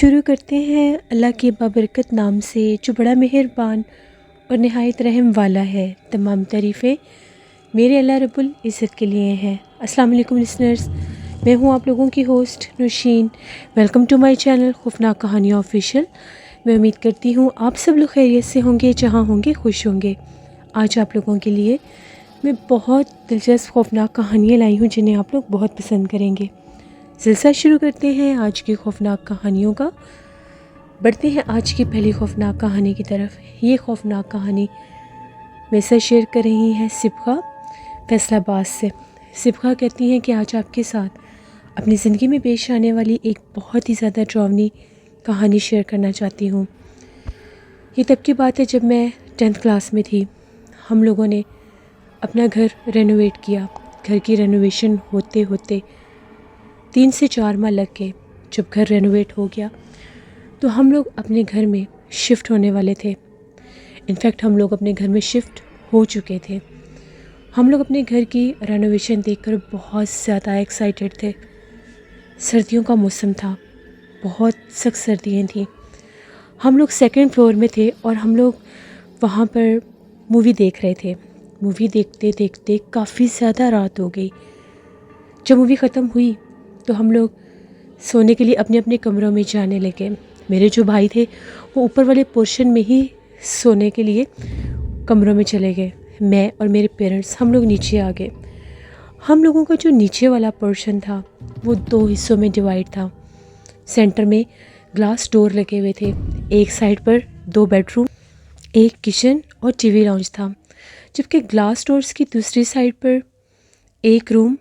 شروع کرتے ہیں اللہ کے بابرکت نام سے جو بڑا مہربان اور نہایت رحم والا ہے۔ تمام تعریفیں میرے اللہ رب العزت کے لیے ہیں۔ السلام علیکم لسنرز، میں ہوں آپ لوگوں کی host Nausheen. Welcome to my channel خوفناک کہانیاں آفیشیل۔ میں امید کرتی ہوں آپ سب لوگ خیریت سے ہوں گے، جہاں ہوں گے خوش ہوں گے۔ آج آپ لوگوں کے لیے میں بہت دلچسپ خوفناک کہانیاں لائی ہوں جنہیں آپ لوگ بہت پسند کریں گے۔ سلسلہ شروع کرتے ہیں آج کی خوفناک کہانیوں کا۔ بڑھتے ہیں آج کی پہلی خوفناک کہانی کی طرف۔ یہ خوفناک کہانی میرے ساتھ شیئر کر رہی ہیں سبخہ فیصل آباد سے۔ سبخہ کہتی ہیں کہ آج آپ کے ساتھ اپنی زندگی میں پیش آنے والی ایک بہت ہی زیادہ ڈراؤنی کہانی شیئر کرنا چاہتی ہوں۔ یہ تب کی بات ہے جب میں 10th کلاس میں تھی۔ ہم لوگوں نے اپنا گھر رینوویٹ کیا۔ گھر کی رینوویشن ہوتے ہوتے 3 سے 4 ماہ لگ گئے۔ جب گھر رینوویٹ ہو گیا تو ہم لوگ اپنے گھر میں شفٹ ہونے والے تھے۔ انفیکٹ ہم لوگ اپنے گھر میں شفٹ ہو چکے تھے۔ ہم لوگ اپنے گھر کی رینوویشن دیکھ کر بہت زیادہ ایکسائٹیڈ تھے۔ سردیوں کا موسم تھا، بہت سخت سردیاں تھیں۔ ہم لوگ 2nd فلور میں تھے اور ہم لوگ وہاں پر مووی دیکھ رہے تھے۔ مووی دیکھتے دیکھتے کافی زیادہ رات ہو گئی۔ جب مووی ختم ہوئی تو ہم لوگ سونے کے لیے اپنے اپنے کمروں میں جانے لگے۔ میرے جو بھائی تھے وہ اوپر والے پورشن میں ہی سونے کے لیے کمروں میں چلے گئے۔ میں اور میرے پیرنٹس ہم لوگ نیچے آ گئے۔ ہم لوگوں کا جو نیچے والا پورشن تھا وہ 2 حصوں میں ڈیوائڈ تھا۔ سینٹر میں گلاس ڈور لگے ہوئے تھے۔ ایک سائڈ پر 2 بیڈ روم، ایک کچن اور ٹی وی لاؤنج تھا، جبکہ گلاس ڈورز کی دوسری سائڈ پر ایک روم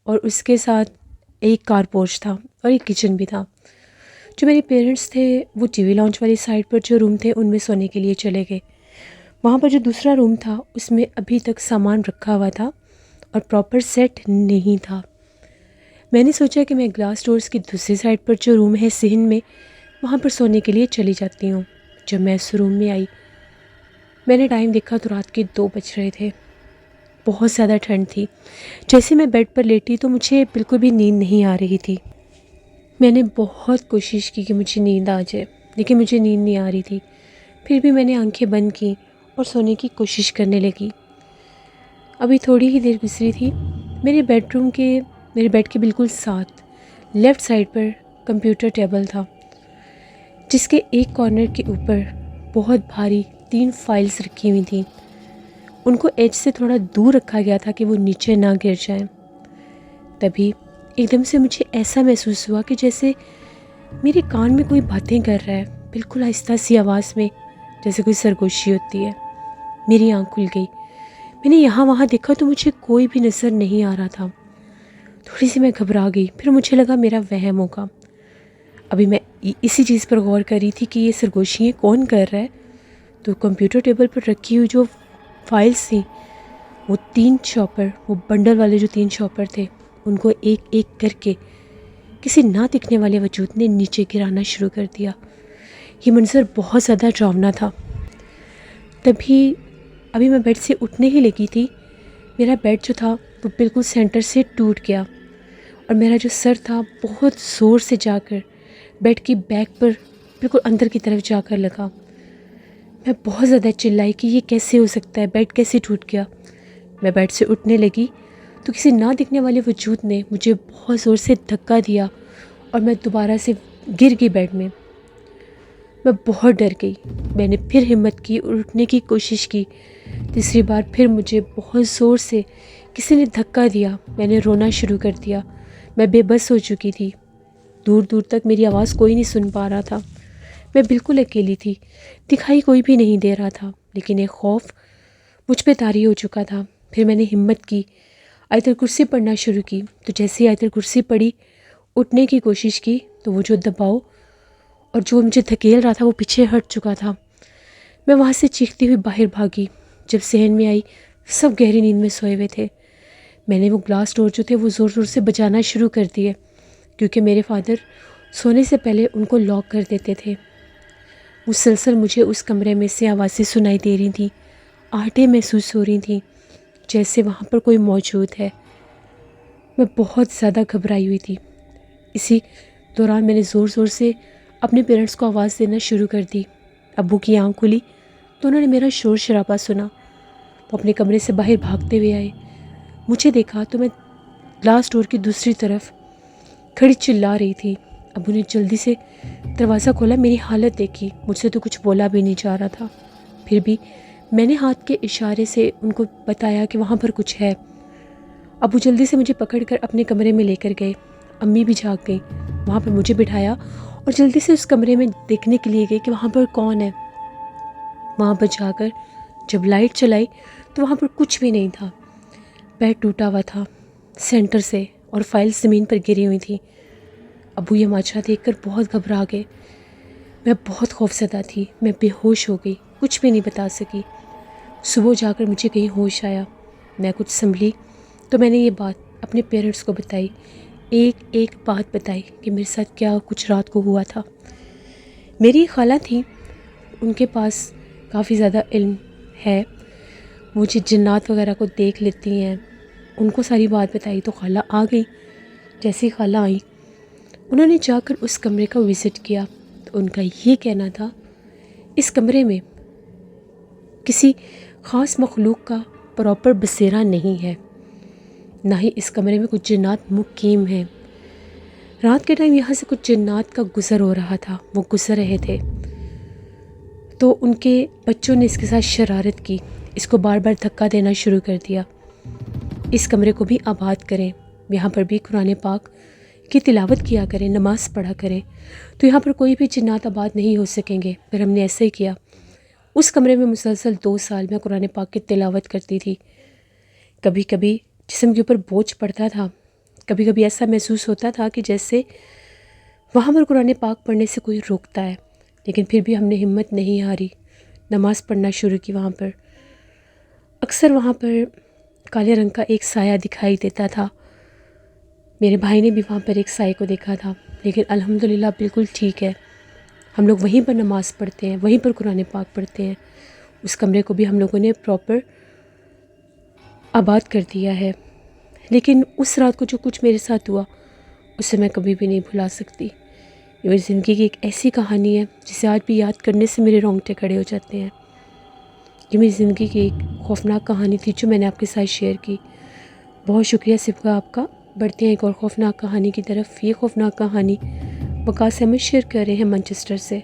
اور اس کے ساتھ ایک کار پورچ تھا اور ایک کچن بھی تھا۔ جو میرے پیرنٹس تھے وہ ٹی وی لاؤنج والی سائڈ پر جو روم تھے ان میں سونے کے لیے چلے گئے۔ وہاں پر جو دوسرا روم تھا اس میں ابھی تک سامان رکھا ہوا تھا اور پراپر سیٹ نہیں تھا۔ میں نے سوچا کہ میں گلاس ڈورز کی دوسری سائڈ پر جو روم ہے صحن میں، وہاں پر سونے کے لیے چلی جاتی ہوں۔ جب میں اس روم میں آئی، میں نے ٹائم دیکھا تو رات کے 2 بج رہے تھے۔ بہت زیادہ ٹھنڈ تھی۔ جیسے میں بیڈ پر لیٹی تو مجھے بالکل بھی نیند نہیں آ رہی تھی۔ میں نے بہت کوشش کی کہ مجھے نیند آ جائے، لیکن مجھے نیند نہیں آ رہی تھی۔ پھر بھی میں نے آنکھیں بند کی اور سونے کی کوشش کرنے لگی۔ ابھی تھوڑی ہی دیر گزری تھی، میرے بیڈ کے بالکل ساتھ لیفٹ سائڈ پر کمپیوٹر ٹیبل تھا، جس کے ایک کارنر کے اوپر بہت بھاری 3 فائلز رکھی ہوئی تھیں۔ ان کو ایج سے تھوڑا دور رکھا گیا تھا کہ وہ نیچے نہ گر جائیں۔ تبھی ایک دم سے مجھے ایسا محسوس ہوا کہ جیسے میرے کان میں کوئی باتیں کر رہا ہے، بالکل آہستہ سی آواز میں، جیسے کوئی سرگوشی ہوتی ہے۔ میری آنکھ کھل گئی۔ میں نے یہاں وہاں دیکھا تو مجھے کوئی بھی نظر نہیں آ رہا تھا۔ تھوڑی سی میں گھبرا گئی، پھر مجھے لگا میرا وہم ہوگا۔ ابھی میں اسی چیز پر غور کر رہی تھی کہ یہ سرگوشیاں کون کر رہا ہے، تو کمپیوٹر ٹیبل پر رکھی ہوئی جو فائلز تھیں، وہ 3 چاپر، وہ بنڈل والے جو 3 چاپر تھے، ان کو ایک ایک کر کے کسی نہ دکھنے والے وجود نے نیچے گرانا شروع کر دیا۔ یہ منظر بہت زیادہ ڈراؤنا تھا۔ ابھی میں بیڈ سے اٹھنے ہی لگی تھی، میرا بیڈ جو تھا وہ بالکل سینٹر سے ٹوٹ گیا اور میرا جو سر تھا بہت زور سے جا کر بیڈ کی بیک پر بالکل اندر کی طرف جا کر لگا۔ میں بہت زیادہ چلائی کہ یہ کیسے ہو سکتا ہے، بیڈ کیسے ٹوٹ گیا۔ میں بیڈ سے اٹھنے لگی تو کسی نہ دکھنے والے وجود نے مجھے بہت زور سے دھکا دیا اور میں دوبارہ سے گر گئی بیڈ میں۔ میں بہت ڈر گئی۔ میں نے پھر ہمت کی اور اٹھنے کی کوشش کی۔ تیسری بار پھر مجھے بہت زور سے کسی نے دھکا دیا۔ میں نے رونا شروع کر دیا۔ میں بے بس ہو چکی تھی۔ دور دور تک میری آواز کوئی نہیں سن پا رہا تھا۔ میں بالکل اکیلی تھی، دکھائی کوئی بھی نہیں دے رہا تھا، لیکن ایک خوف مجھ پہ طاری ہو چکا تھا۔ پھر میں نے ہمت کی، آیت الکرسی پڑھنا شروع کی۔ تو جیسے آیت الکرسی پڑھی، اٹھنے کی کوشش کی تو وہ جو دباؤ اور جو مجھے دھکیل رہا تھا وہ پیچھے ہٹ چکا تھا۔ میں وہاں سے چیختی ہوئی باہر بھاگی۔ جب صحن میں آئی، سب گہری نیند میں سوئے ہوئے تھے۔ میں نے وہ گلاس ڈور جو تھے وہ زور زور سے بجانا شروع کر دیے، کیونکہ میرے فادر سونے سے پہلے ان کو لاک کر دیتے تھے۔ مسلسل مجھے اس کمرے میں سے آوازیں سنائی دے رہی تھیں، آہٹیں محسوس ہو رہی تھیں، جیسے وہاں پر کوئی موجود ہے۔ میں بہت زیادہ گھبرائی ہوئی تھی۔ اسی دوران میں نے زور زور سے اپنے پیرنٹس کو آواز دینا شروع کر دی۔ ابو کی آنکھ کھلی تو انہوں نے میرا شور شرابہ سنا۔ وہ اپنے کمرے سے باہر بھاگتے ہوئے آئے، مجھے دیکھا تو میں گلاس ڈور کی دوسری طرف کھڑی چلا رہی تھی۔ ابو نے جلدی سے دروازہ کھولا، میری حالت دیکھی، مجھ سے تو کچھ بولا بھی نہیں جا رہا تھا، پھر بھی میں نے ہاتھ کے اشارے سے ان کو بتایا کہ وہاں پر کچھ ہے۔ ابو جلدی سے مجھے پکڑ کر اپنے کمرے میں لے کر گئے، امی بھی جھاگ گئی، وہاں پر مجھے بٹھایا اور جلدی سے اس کمرے میں دیکھنے کے لیے گئے کہ وہاں پر کون ہے۔ وہاں پر جا کر جب لائٹ چلائی تو وہاں پر کچھ بھی نہیں تھا، بیڈ ٹوٹا ہوا تھا سینٹر سے اور فائل زمین پر گری ہوئی تھی۔ ابو یہ ماجرا دیکھ کر بہت گھبرا گئے، میں بہت خوفزدہ تھی، میں بے ہوش ہو گئی، کچھ بھی نہیں بتا سکی۔ صبح جا کر مجھے کہیں ہوش آیا، میں کچھ سنبھلی تو میں نے یہ بات اپنے پیرنٹس کو بتائی، ایک ایک بات بتائی کہ میرے ساتھ کیا کچھ رات کو ہوا تھا۔ میری خالہ تھی، ان کے پاس کافی زیادہ علم ہے، مجھے جنات وغیرہ کو دیکھ لیتی ہیں، ان کو ساری بات بتائی تو خالہ آ گئی۔ جیسے ہی خالہ آئی انہوں نے جا کر اس کمرے کا وزٹ کیا تو ان کا یہ کہنا تھا اس کمرے میں کسی خاص مخلوق کا پراپر بسیرا نہیں ہے، نہ ہی اس کمرے میں کچھ جنات مقیم ہیں۔ رات کے ٹائم یہاں سے کچھ جنات کا گزر ہو رہا تھا، وہ گزر رہے تھے تو ان کے بچوں نے اس کے ساتھ شرارت کی، اس کو بار بار دھکا دینا شروع کر دیا، اس کمرے کو بھی آباد کریں، یہاں پر بھی قرآن پاک کی تلاوت کیا کریں، نماز پڑھا کریں، تو یہاں پر کوئی بھی جنات آباد نہیں ہو سکیں گے۔ پھر ہم نے ایسے ہی کیا، اس کمرے میں مسلسل 2 سال میں قرآن پاک کی تلاوت کرتی تھی۔ کبھی کبھی جسم کے اوپر بوجھ پڑتا تھا، کبھی کبھی ایسا محسوس ہوتا تھا کہ جیسے وہاں پر قرآن پاک پڑھنے سے کوئی روکتا ہے، لیکن پھر بھی ہم نے ہمت نہیں ہاری، نماز پڑھنا شروع کی۔ وہاں پر اکثر وہاں پر کالے رنگ کا ایک سایہ دکھائی دیتا تھا، میرے بھائی نے بھی وہاں پر ایک سائے کو دیکھا تھا، لیکن الحمدللہ بالکل ٹھیک ہے، ہم لوگ وہیں پر نماز پڑھتے ہیں، وہیں پر قرآن پاک پڑھتے ہیں۔ اس کمرے کو بھی ہم لوگوں نے پراپر آباد کر دیا ہے، لیکن اس رات کو جو کچھ میرے ساتھ ہوا اسے میں کبھی بھی نہیں بھلا سکتی۔ یہ میری زندگی کی ایک ایسی کہانی ہے جسے آج بھی یاد کرنے سے میرے رونگٹے کھڑے ہو جاتے ہیں۔ یہ میری زندگی کی ایک خوفناک کہانی تھی جو میں نے آپ کے ساتھ شیئر کی۔ بہت شکریہ صفا آپ کا۔ بڑھتے ہیں ایک اور خوفناک کہانی کی طرف۔ یہ خوفناک کہانی وقاص احمد شیئر کر رہے ہیں مانچسٹر سے۔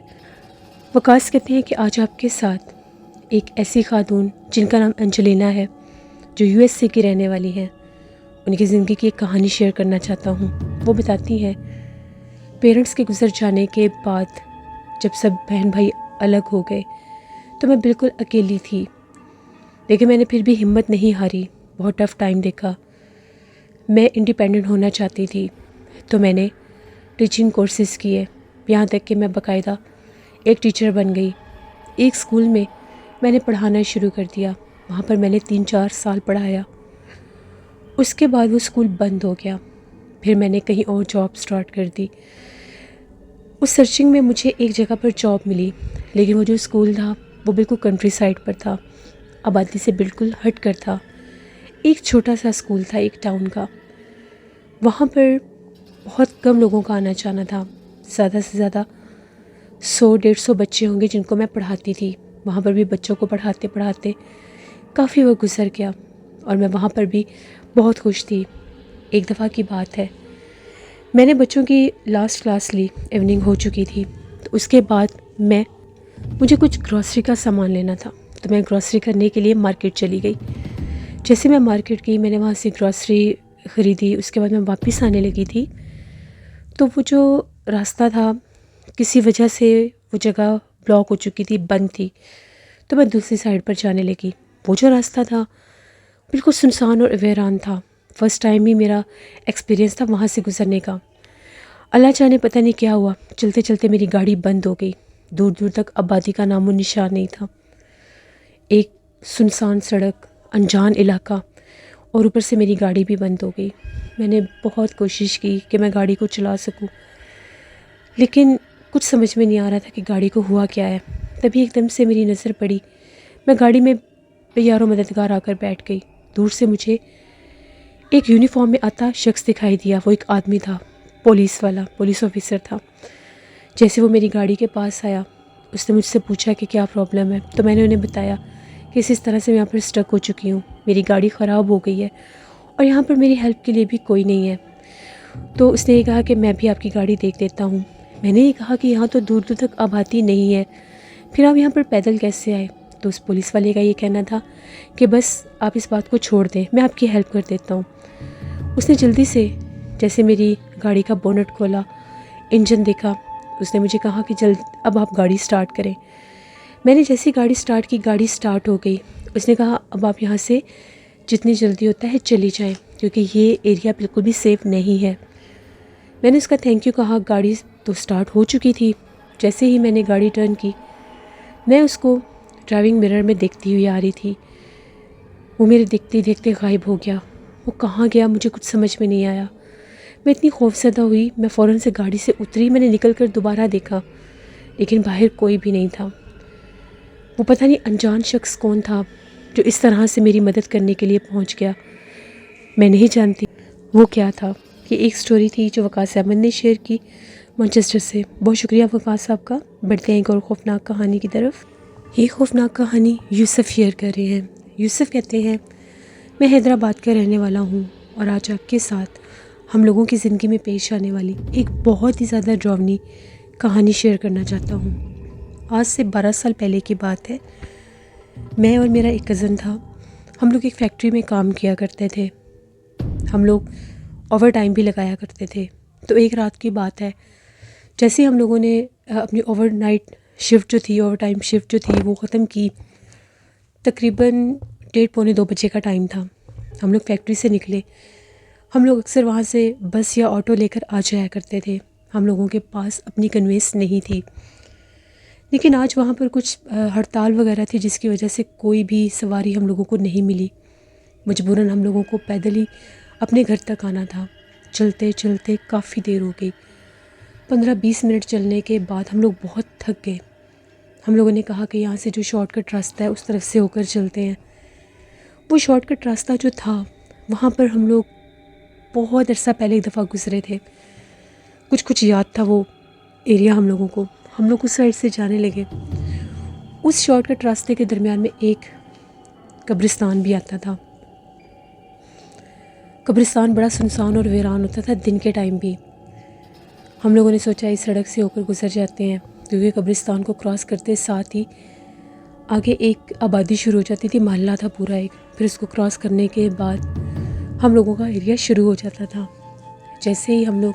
وقاص کہتے ہیں کہ آج آپ کے ساتھ ایک ایسی خاتون جن کا نام انجلینا ہے، جو USA کی رہنے والی ہیں، ان کی زندگی کی ایک کہانی شیئر کرنا چاہتا ہوں۔ وہ بتاتی ہیں پیرنٹس کے گزر جانے کے بعد جب سب بہن بھائی الگ ہو گئے تو میں بالکل اکیلی تھی، لیکن میں نے پھر بھی ہمت نہیں ہاری، بہت ٹف ٹائم دیکھا۔ میں انڈیپینڈنٹ ہونا چاہتی تھی تو میں نے ٹیچنگ کورسز کیے، یہاں تک کہ میں باقاعدہ ایک ٹیچر بن گئی۔ ایک اسکول میں نے پڑھانا شروع کر دیا، وہاں پر میں نے 3-4 سال پڑھایا۔ اس کے بعد وہ اسکول بند ہو گیا، پھر میں نے کہیں اور جاب سٹارٹ کر دی۔ اس سرچنگ میں مجھے ایک جگہ پر جاب ملی، لیکن وہ جو اسکول تھا وہ بالکل کنٹری سائڈ پر تھا، آبادی سے بالکل ہٹ کر تھا، ایک چھوٹا سا اسکول تھا ایک ٹاؤن کا۔ وہاں پر بہت کم لوگوں کا آنا جانا تھا، زیادہ سے زیادہ 100-150 بچے ہوں گے جن کو میں پڑھاتی تھی۔ وہاں پر بھی بچوں کو پڑھاتے پڑھاتے کافی وقت گزر گیا اور میں وہاں پر بھی بہت خوش تھی۔ ایک دفعہ کی بات ہے، میں نے بچوں کی لاسٹ کلاس لی، ایوننگ ہو چکی تھی، تو اس کے بعد مجھے کچھ گروسری کا سامان لینا تھا، تو میں گروسری کرنے کے لیے مارکیٹ چلی گئی۔ جیسے میں مارکیٹ گئی، میں نے وہاں سے گروسری خریدی، اس کے بعد میں واپس آنے لگی تھی تو وہ جو راستہ تھا کسی وجہ سے وہ جگہ بلاک ہو چکی تھی، بند تھی، تو میں دوسری سائڈ پر جانے لگی۔ وہ جو راستہ تھا بالکل سنسان اور ویران تھا، فرسٹ ٹائم ہی میرا ایکسپیرینس تھا وہاں سے گزرنے کا۔ اللہ جانے پتہ نہیں کیا ہوا، چلتے چلتے میری گاڑی بند ہو گئی، دور دور تک آبادی کا نام و نشان نہیں تھا، ایک سنسان سڑک، انجان علاقہ، اور اوپر سے میری گاڑی بھی بند ہو گئی۔ میں نے بہت کوشش کی کہ میں گاڑی کو چلا سکوں، لیکن کچھ سمجھ میں نہیں آ رہا تھا کہ گاڑی کو ہوا کیا ہے۔ تبھی ایک دم سے میری نظر پڑی، میں گاڑی میں بے یار و مددگار آ کر بیٹھ گئی۔ دور سے مجھے ایک یونیفارم میں آتا شخص دکھائی دیا، وہ ایک آدمی تھا، پولیس والا، پولیس آفیسر تھا۔ جیسے وہ میری گاڑی کے پاس آیا، اس نے مجھ سے پوچھا کہ کیا پرابلم ہے، تو میں نے انہیں بتایا کہ اس طرح سے میں یہاں پر اسٹک ہو چکی ہوں، میری گاڑی خراب ہو گئی ہے اور یہاں پر میری ہیلپ کے لیے بھی کوئی نہیں ہے۔ تو اس نے یہ کہا کہ میں بھی آپ کی گاڑی دیکھ دیتا ہوں۔ میں نے یہ کہا کہ یہاں تو دور دور تک آبادی نہیں ہے، پھر آپ یہاں پر پیدل کیسے آئے؟ تو اس پولیس والے کا یہ کہنا تھا کہ بس آپ اس بات کو چھوڑ دیں، میں آپ کی ہیلپ کر دیتا ہوں۔ اس نے جلدی سے جیسے میری گاڑی کا بونٹ کھولا، انجن دیکھا، اس نے مجھے کہا کہ جلد اب آپ گاڑی سٹارٹ کریں۔ میں نے جیسی گاڑی سٹارٹ کی، گاڑی سٹارٹ ہو گئی۔ اس نے کہا اب آپ یہاں سے جتنی جلدی ہوتا ہے چلی جائیں، کیونکہ یہ ایریا بالکل بھی سیف نہیں ہے۔ میں نے اس کا تھینک یو کہا، گاڑی تو سٹارٹ ہو چکی تھی۔ جیسے ہی میں نے گاڑی ٹرن کی، میں اس کو ڈرائیونگ مرر میں دیکھتی ہوئی آ رہی تھی، وہ میرے دیکھتے دیکھتے غائب ہو گیا۔ وہ کہاں گیا مجھے کچھ سمجھ میں نہیں آیا۔ میں اتنی خوفزدہ ہوئی، میں فوراً سے گاڑی سے اتری، میں نے نکل کر دوبارہ دیکھا، لیکن باہر کوئی بھی نہیں تھا۔ وہ پتہ نہیں انجان شخص کون تھا جو اس طرح سے میری مدد کرنے کے لیے پہنچ گیا، میں نہیں جانتی وہ کیا تھا۔ یہ ایک سٹوری تھی جو وقاص احمد نے شیئر کی مانچسٹر سے۔ بہت شکریہ وقاص صاحب کا۔ بڑھتے ہیں ایک اور خوفناک کہانی کی طرف۔ یہ خوفناک کہانی یوسف شیئر کر رہے ہیں۔ یوسف کہتے ہیں، میں حیدرآباد کا رہنے والا ہوں اور آج آپ کے ساتھ ہم لوگوں کی زندگی میں پیش آنے والی ایک بہت ہی زیادہ ڈراؤنی کہانی شیئر کرنا چاہتا ہوں۔ آج سے 12 سال پہلے کی بات ہے۔ میں اور میرا ایک کزن تھا، ہم لوگ ایک فیکٹری میں کام کیا کرتے تھے، ہم لوگ اوور ٹائم بھی لگایا کرتے تھے۔ تو ایک رات کی بات ہے، جیسے ہم لوگوں نے اپنی اوور نائٹ شفٹ جو تھی، اوور ٹائم شفٹ جو تھی وہ ختم کی، تقریباً 1:30 پونے 2 بجے کا ٹائم تھا۔ ہم لوگ فیکٹری سے نکلے، ہم لوگ اکثر وہاں سے بس یا آٹو لے کر آ جایا کرتے تھے، ہم لوگوں کے پاس اپنی کنوینس نہیں تھی۔ لیکن آج وہاں پر کچھ ہڑتال وغیرہ تھی جس کی وجہ سے کوئی بھی سواری ہم لوگوں کو نہیں ملی۔ مجبوراً ہم لوگوں کو پیدل ہی اپنے گھر تک آنا تھا۔ چلتے چلتے کافی دیر ہو گئی، 15-20 منٹ چلنے کے بعد ہم لوگ بہت تھک گئے۔ ہم لوگوں نے کہا کہ یہاں سے جو شارٹ کٹ راستہ ہے اس طرف سے ہو کر چلتے ہیں۔ وہ شارٹ کٹ راستہ جو تھا وہاں پر ہم لوگ بہت عرصہ پہلے ایک دفعہ گزرے تھے، کچھ یاد تھا وہ ایریا ہم لوگوں کو۔ ہم لوگ اس سائڈ سے جانے لگے، اس شارٹ کٹ راستے کے درمیان میں ایک قبرستان بھی آتا تھا۔ قبرستان بڑا سنسان اور ویران ہوتا تھا دن کے ٹائم بھی۔ ہم لوگوں نے سوچا اس سڑک سے ہو کر گزر جاتے ہیں، کیونکہ قبرستان کو کراس کرتے ساتھ ہی آگے ایک آبادی شروع ہو جاتی تھی، محلہ تھا پورا ایک، پھر اس کو کراس کرنے کے بعد ہم لوگوں کا ایریا شروع ہو جاتا تھا۔ جیسے ہی ہم لوگ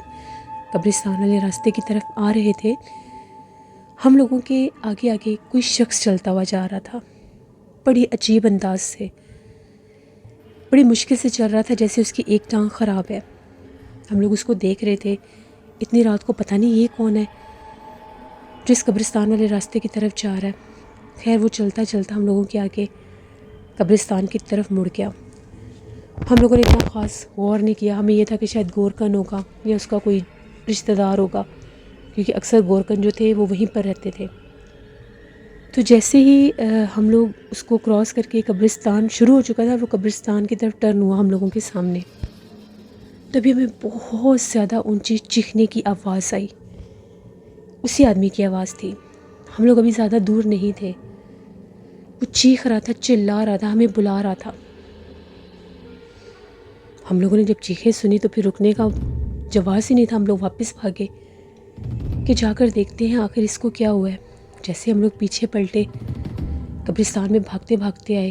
قبرستان والے راستے کی طرف آ رہے تھے، ہم لوگوں کے آگے آگے کوئی شخص چلتا ہوا جا رہا تھا، بڑی عجیب انداز سے، بڑی مشکل سے چل رہا تھا، جیسے اس کی ایک ٹانگ خراب ہے۔ ہم لوگ اس کو دیکھ رہے تھے، اتنی رات کو پتہ نہیں یہ کون ہے جو اس قبرستان والے راستے کی طرف جا رہا ہے۔ خیر وہ چلتا چلتا ہم لوگوں کے آگے قبرستان کی طرف مڑ گیا۔ ہم لوگوں نے اتنا خاص غور نہیں کیا، ہمیں یہ تھا کہ شاید گورکن ہوگا یا اس کا کوئی رشتہ دار ہوگا، کیونکہ اکثر گورکن جو تھے وہ وہیں پر رہتے تھے۔ تو جیسے ہی ہم لوگ اس کو کراس کر کے قبرستان شروع ہو چکا تھا، وہ قبرستان کی طرف ٹرن ہوا ہم لوگوں کے سامنے، تبھی ہمیں بہت زیادہ اونچی چیخنے کی آواز آئی۔ اسی آدمی کی آواز تھی، ہم لوگ ابھی زیادہ دور نہیں تھے۔ وہ چیخ رہا تھا، چلا رہا تھا، ہمیں بلا رہا تھا۔ ہم لوگوں نے جب چیخیں سنی تو پھر رکنے کا جواز ہی نہیں تھا، ہم لوگ واپس بھاگے کہ جا کر دیکھتے ہیں آخر اس کو کیا ہوا ہے۔ جیسے ہم لوگ پیچھے پلٹے، قبرستان میں بھاگتے بھاگتے آئے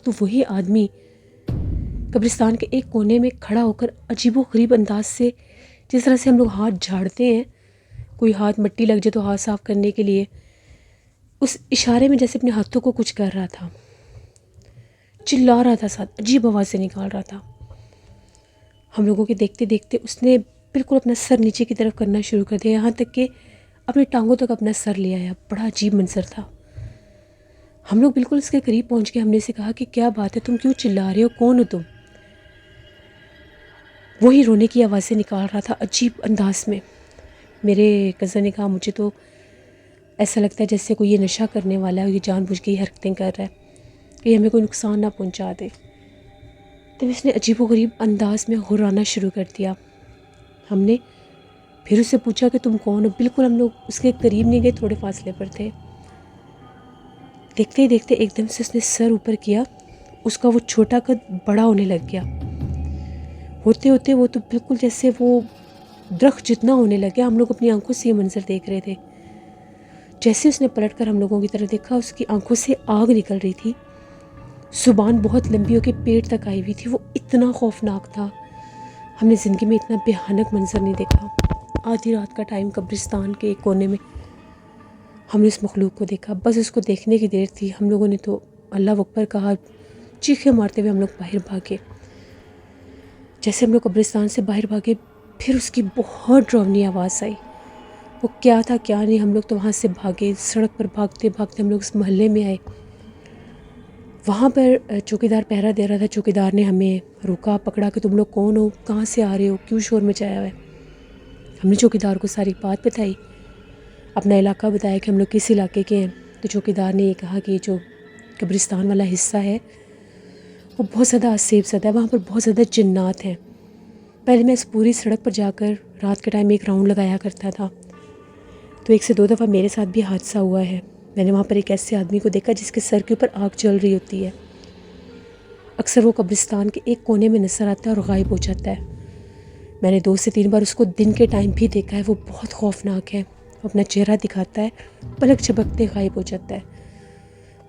تو وہی آدمی قبرستان کے ایک کونے میں کھڑا ہو کر عجیب و غریب انداز سے، جس طرح سے ہم لوگ ہاتھ جھاڑتے ہیں، کوئی ہاتھ مٹی لگ جائے تو ہاتھ صاف کرنے کے لیے، اس اشارے میں جیسے اپنے ہاتھوں کو کچھ کر رہا تھا، چلا رہا تھا، ساتھ عجیب آوازیں نکال رہا تھا۔ ہم لوگوں کے دیکھتے دیکھتے اس نے بالکل اپنا سر نیچے کی طرف کرنا شروع کر دیا، یہاں تک کہ اپنے ٹانگوں تک اپنا سر لے آیا۔ بڑا عجیب منظر تھا۔ ہم لوگ بالکل اس کے قریب پہنچ گئے، ہم نے اسے کہا کہ کیا بات ہے، تم کیوں چلا رہے ہو، کون ہو تم؟ وہی رونے کی آوازیں نکال رہا تھا عجیب انداز میں۔ میرے کزن نے کہا مجھے تو ایسا لگتا ہے جیسے کوئی یہ نشہ کرنے والا ہے، یہ جان بوجھ کے حرکتیں کر رہا ہے کہ ہمیں کوئی نقصان نہ پہنچا دے۔ تب اس نے عجیب و غریب انداز میں غرانا شروع کر دیا۔ ہم نے پھر اس سے پوچھا کہ تم کون ہو. بالکل ہم لوگ اس کے قریب نہیں گئے، تھوڑے فاصلے پر تھے. دیکھتے ہی دیکھتے ایک دم سے اس نے سر اوپر کیا، اس کا وہ چھوٹا قد بڑا ہونے لگ گیا. ہوتے ہوتے وہ تو بالکل جیسے وہ درخت جتنا ہونے لگ گیا. ہم لوگ اپنی آنکھوں سے یہ منظر دیکھ رہے تھے. جیسے اس نے پلٹ کر ہم لوگوں کی طرف دیکھا، اس کی آنکھوں سے آگ نکل رہی تھی، زبان بہت لمبی ہو کے پیٹ تک آئی ہوئی تھی. وہ اتنا خوفناک تھا، ہم نے زندگی میں اتنا بھیانک منظر نہیں دیکھا. آدھی رات کا ٹائم، قبرستان کے ایک کونے میں ہم نے اس مخلوق کو دیکھا. بس اس کو دیکھنے کی دیر تھی. ہم لوگوں نے تو اللہ اکبر کہا، چیخیں مارتے ہوئے ہم لوگ باہر بھاگے. جیسے ہم لوگ قبرستان سے باہر بھاگے، پھر اس کی بہت ڈراؤنی آواز آئی. وہ کیا تھا کیا نہیں، ہم لوگ تو وہاں سے بھاگے. سڑک پر بھاگتے بھاگتے ہم لوگ اس محلے میں آئے. وہاں پر چوکیدار پہرا دے رہا تھا. چوکیدار نے ہمیں روکا، پکڑا کہ تم لوگ کون ہو، کہاں سے آ رہے ہو، کیوں شور مچایا ہوا ہے. ہم نے چوکیدار کو ساری بات بتائی، اپنا علاقہ بتایا کہ ہم لوگ کس علاقے کے ہیں. تو چوکیدار نے یہ کہا کہ جو قبرستان والا حصہ ہے وہ بہت زیادہ عصیب زدہ ہے، وہاں پر بہت زیادہ جنات ہیں. پہلے میں اس پوری سڑک پر جا کر رات کے ٹائم ایک راؤنڈ لگایا کرتا تھا، تو 1 سے 2 دفعہ میرے ساتھ بھی حادثہ ہوا ہے. میں نے وہاں پر ایک ایسے آدمی کو دیکھا جس کے سر کے اوپر آگ جل رہی ہوتی ہے. اکثر وہ قبرستان کے ایک کونے میں نظر آتا ہے اور غائب ہو جاتا ہے. میں نے 2 سے 3 بار اس کو دن کے ٹائم بھی دیکھا ہے. وہ بہت خوفناک ہے. وہ اپنا چہرہ دکھاتا ہے، پلک جھپکتے غائب ہو جاتا ہے.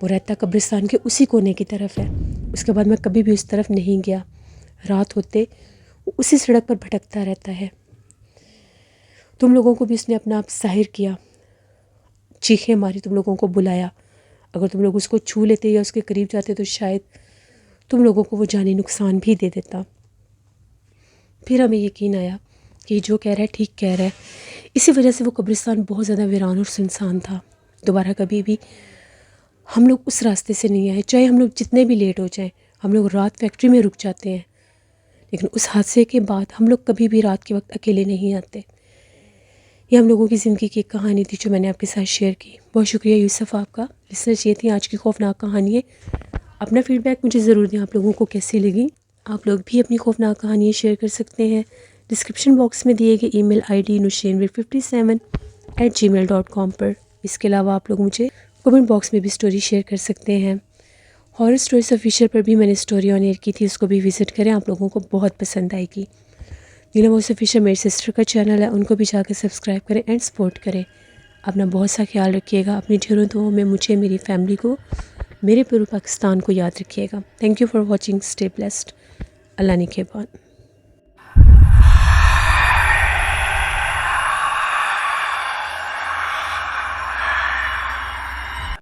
وہ رہتا قبرستان کے اسی کونے کی طرف ہے. اس کے بعد میں کبھی بھی اس طرف نہیں گیا. رات ہوتے وہ اسی سڑک پر بھٹکتا رہتا ہے. تم لوگوں کو بھی اس نے اپنا آپ ظاہر کیا، چیخیں ماری، تم لوگوں کو بلایا. اگر تم لوگ اس کو چھو لیتے یا اس کے قریب جاتے تو شاید تم لوگوں کو وہ جانی نقصان بھی دے دیتا. پھر ہمیں یقین آیا کہ یہ جو کہہ رہا ہے ٹھیک کہہ رہا ہے. اسی وجہ سے وہ قبرستان بہت زیادہ ویران اور سنسان تھا. دوبارہ کبھی بھی ہم لوگ اس راستے سے نہیں آئے. چاہے ہم لوگ جتنے بھی لیٹ ہو جائیں، ہم لوگ رات فیکٹری میں رک جاتے ہیں، لیکن اس حادثے کے بعد ہم لوگ کبھی بھی رات کے وقت اکیلے نہیں آتے. یہ ہم لوگوں کی زندگی کی ایک کہانی تھی جو میں نے آپ کے ساتھ شیئر کی. بہت شکریہ یوسف آپ کا. لسنرز، یہ تھی آج کی خوفناک کہانی ہے. اپنا فیڈ بیک مجھے ضرور دیں، آپ لوگوں کو کیسی لگی. آپ لوگ بھی اپنی خوفناک کہانیاں شیئر کر سکتے ہیں. ڈسکرپشن باکس میں دیے گئے ای میل آئی ڈی nushainvir57@gmail.com پر. اس کے علاوہ آپ لوگ مجھے کمنٹ باکس میں بھی سٹوری شیئر کر سکتے ہیں. ہارر سٹوریز آفیشیل پر بھی میں نے سٹوری آن ایئر کی تھی، اس کو بھی وزٹ کریں، آپ لوگوں کو بہت پسند آئے گی. نیلم وائس آفیشیل میری سسٹر کا چینل ہے، ان کو بھی جا کے سبسکرائب کریں اینڈ سپورٹ کریں. اپنا بہت سا خیال رکھیے گا. اپنی ڈھیروں دعاؤں میں مجھے، میری فیملی کو، میرے پورے پاکستان کو یاد رکھیے گا. Thank you for watching. Stay blessed. Allah نگہبان.